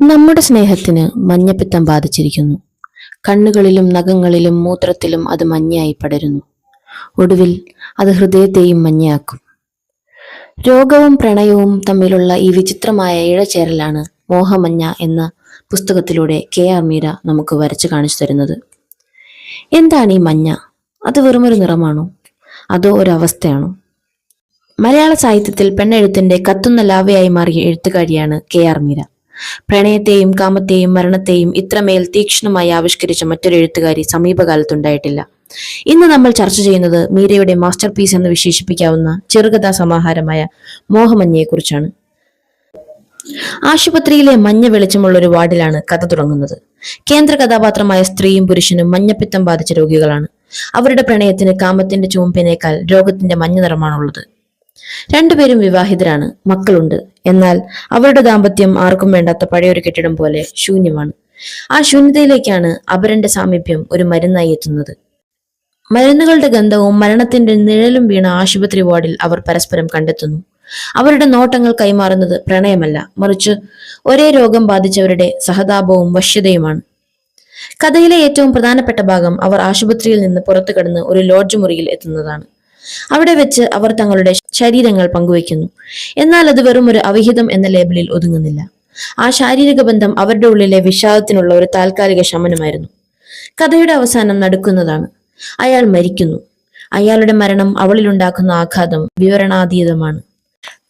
നമ്മുടെ സ്നേഹത്തിന് മഞ്ഞപ്പിത്തം ബാധിച്ചിരിക്കുന്നു. കണ്ണുകളിലും നഖങ്ങളിലും മൂത്രത്തിലും അത് മഞ്ഞയായി പടരുന്നു. ഒടുവിൽ അത് ഹൃദയത്തെയും മഞ്ഞയാക്കും. രോഗവും പ്രണയവും തമ്മിലുള്ള ഈ വിചിത്രമായ ഇഴചേരലാണ് മോഹമഞ്ഞ എന്ന പുസ്തകത്തിലൂടെ KR മീര നമുക്ക് വരച്ചു കാണിച്ചു തരുന്നത്. എന്താണ് ഈ മഞ്ഞ? അത് വെറുമൊരു നിറമാണോ, അതോ ഒരവസ്ഥയാണോ? മലയാള സാഹിത്യത്തിൽ പെണ്ണെഴുത്തിന്റെ കത്തുന്ന ലാവയായി മാറിയ എഴുത്തുകാരിയാണ് KR മീര. പ്രണയത്തെയും കാമത്തെയും മരണത്തെയും ഇത്രമേൽ തീക്ഷ്ണമായി ആവിഷ്കരിച്ച മറ്റൊരു എഴുത്തുകാരി സമീപകാലത്തുണ്ടായിട്ടില്ല. ഇന്ന് നമ്മൾ ചർച്ച ചെയ്യുന്നത് മീരയുടെ മാസ്റ്റർ പീസ് എന്ന് വിശേഷിപ്പിക്കാവുന്ന ചെറുകഥാ സമാഹാരമായ മോഹമഞ്ഞയെക്കുറിച്ചാണ്. ആശുപത്രിയിലെ മഞ്ഞ വെളിച്ചമുള്ള ഒരു വാർഡിലാണ് കഥ തുടങ്ങുന്നത്. കേന്ദ്ര കഥാപാത്രമായ സ്ത്രീയും പുരുഷനും മഞ്ഞപ്പിത്തം ബാധിച്ച രോഗികളാണ്. അവരുടെ പ്രണയത്തിന് കാമത്തിന്റെ ചുവപ്പിനേക്കാൾ രോഗത്തിന്റെ മഞ്ഞ നിറമാണുള്ളത്. രണ്ടുപേരും വിവാഹിതരാണ്, മക്കളുണ്ട്. എന്നാൽ അവരുടെ ദാമ്പത്യം ആർക്കും വേണ്ടാത്ത പഴയൊരു കെട്ടിടം പോലെ ശൂന്യമാണ്. ആ ശൂന്യതയിലേക്കാണ് അപരന്റെ സാമീപ്യം ഒരു മരുന്നായി എത്തുന്നത്. മരുന്നുകളുടെ ഗന്ധവും മരണത്തിന്റെ നിഴലും വീണ ആശുപത്രി വാർഡിൽ അവർ പരസ്പരം കണ്ടെത്തുന്നു. അവരുടെ നോട്ടങ്ങൾ കൈമാറുന്നത് പ്രണയമല്ല, മറിച്ച് ഒരേ രോഗം ബാധിച്ചവരുടെ സഹതാപവും വശ്യതയുമാണ്. കഥയിലെ ഏറ്റവും പ്രധാനപ്പെട്ട ഭാഗം അവർ ആശുപത്രിയിൽ നിന്ന് പുറത്തു കടന്ന് ഒരു ലോഡ്ജ് മുറിയിൽ എത്തുന്നതാണ്. അവിടെ വെച്ച് അവർ തങ്ങളുടെ ശരീരങ്ങൾ പങ്കുവയ്ക്കുന്നു. എന്നാൽ അത് വെറും ഒരു അവിഹിതം എന്ന ലേബലിൽ ഒതുങ്ങുന്നില്ല. ആ ശാരീരിക ബന്ധം അവരുടെ ഉള്ളിലെ വിഷാദത്തിനുള്ള ഒരു താൽക്കാലിക ശമനമായിരുന്നു. കഥയുടെ അവസാനം നടുക്കുന്നതാണ്. അയാൾ മരിക്കുന്നു. അയാളുടെ മരണം അവളിലുണ്ടാക്കുന്ന ആഘാതം വിവരണാതീതമാണ്.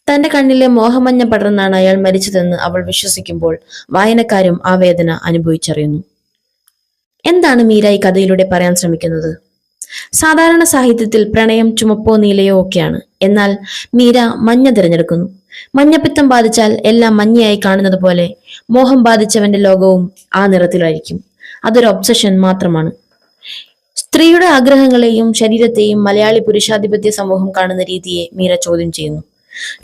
തന്റെ കണ്ണിലെ മോഹമഞ്ഞ പടർന്നാണ് അയാൾ മരിച്ചതെന്ന് അവൾ വിശ്വസിക്കുമ്പോൾ വായനക്കാരും ആ വേദന അനുഭവിച്ചറിയുന്നു. എന്താണ് മീര ഈ കഥയിലൂടെ പറയാൻ ശ്രമിക്കുന്നത്? സാധാരണ സാഹിത്യത്തിൽ പ്രണയം ചുമപ്പോ നീലയോ ഒക്കെയാണ്. എന്നാൽ മീര മഞ്ഞ തിരഞ്ഞെടുക്കുന്നു. മഞ്ഞപ്പിത്തം ബാധിച്ചാൽ എല്ലാം മഞ്ഞയായി കാണുന്നത് പോലെ മോഹം ബാധിച്ചവന്റെ ലോകവും ആ നിറത്തിലായിരിക്കും. അതൊരു ഒബ്സഷൻ മാത്രമാണ്. സ്ത്രീയുടെ ആഗ്രഹങ്ങളെയും ശരീരത്തെയും മലയാളി പുരുഷാധിപത്യ സമൂഹം കാണുന്ന രീതിയെ മീര ചോദ്യം ചെയ്യുന്നു.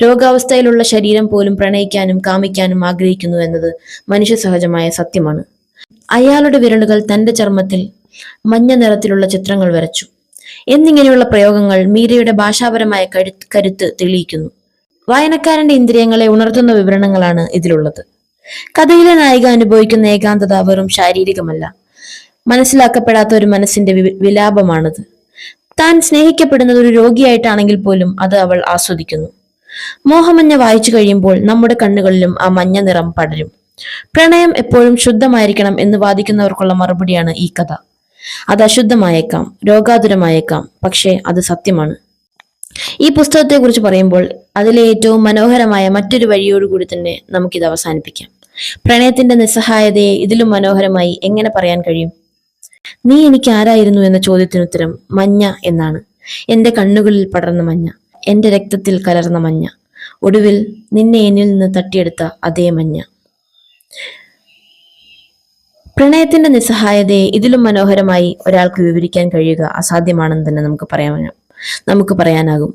രോഗാവസ്ഥയിലുള്ള ശരീരം പോലും പ്രണയിക്കാനും കാമിക്കാനും ആഗ്രഹിക്കുന്നു എന്നത് മനുഷ്യ സഹജമായ സത്യമാണ്. അയാളുടെ വിരലുകൾ തന്റെ ചർമ്മത്തിൽ മഞ്ഞ നിറത്തിലുള്ള ചിത്രങ്ങൾ വരച്ചു എന്നിങ്ങനെയുള്ള പ്രയോഗങ്ങൾ മീരയുടെ ഭാഷാപരമായ കരുത്ത് തെളിയിക്കുന്നു. വായനക്കാരന്റെ ഇന്ദ്രിയങ്ങളെ ഉണർത്തുന്ന വിവരണങ്ങളാണ് ഇതിലുള്ളത്. കഥയിലെ നായിക അനുഭവിക്കുന്ന ഏകാന്തത വെറും ശാരീരികമല്ല, മനസ്സിലാക്കപ്പെടാത്ത ഒരു മനസ്സിന്റെ വിലാപമാണത്. താൻ സ്നേഹിക്കപ്പെടുന്നത് ഒരു രോഗിയായിട്ടാണെങ്കിൽ പോലും അത് അവൾ ആസ്വദിക്കുന്നു. മോഹമഞ്ഞ വായിച്ചു കഴിയുമ്പോൾ നമ്മുടെ കണ്ണുകളിലും ആ മഞ്ഞ നിറം പടരും. പ്രണയം എപ്പോഴും ശുദ്ധമായിരിക്കണം എന്ന് വാദിക്കുന്നവർക്കുള്ള മറുപടിയാണ് ഈ കഥ. അത് അശുദ്ധമായേക്കാം, രോഗാതുരമായേക്കാം, പക്ഷേ അത് സത്യമാണ്. ഈ പുസ്തകത്തെ കുറിച്ച് പറയുമ്പോൾ അതിലെ ഏറ്റവും മനോഹരമായ മറ്റൊരു വഴിയോടുകൂടി തന്നെ നമുക്കിത് അവസാനിപ്പിക്കാം. പ്രണയത്തിന്റെ നിസ്സഹായതയെ ഇതിലും മനോഹരമായി എങ്ങനെ പറയാൻ കഴിയും? നീ എനിക്ക് ആരായിരുന്നു എന്ന ചോദ്യത്തിനുത്തരം മഞ്ഞ എന്നാണ്. എന്റെ കണ്ണുകളിൽ പടർന്ന മഞ്ഞ, എന്റെ രക്തത്തിൽ കലർന്ന മഞ്ഞ, ഒടുവിൽ നിന്നെ എന്നിൽ നിന്ന് തട്ടിയെടുത്ത അതേ മഞ്ഞ. പ്രണയത്തിന്റെ നിസ്സഹായതയെ ഇതിലും മനോഹരമായി ഒരാൾക്ക് വിവരിക്കാൻ കഴിയുക അസാധ്യമാണെന്ന് തന്നെ നമുക്ക് പറയാനാകും.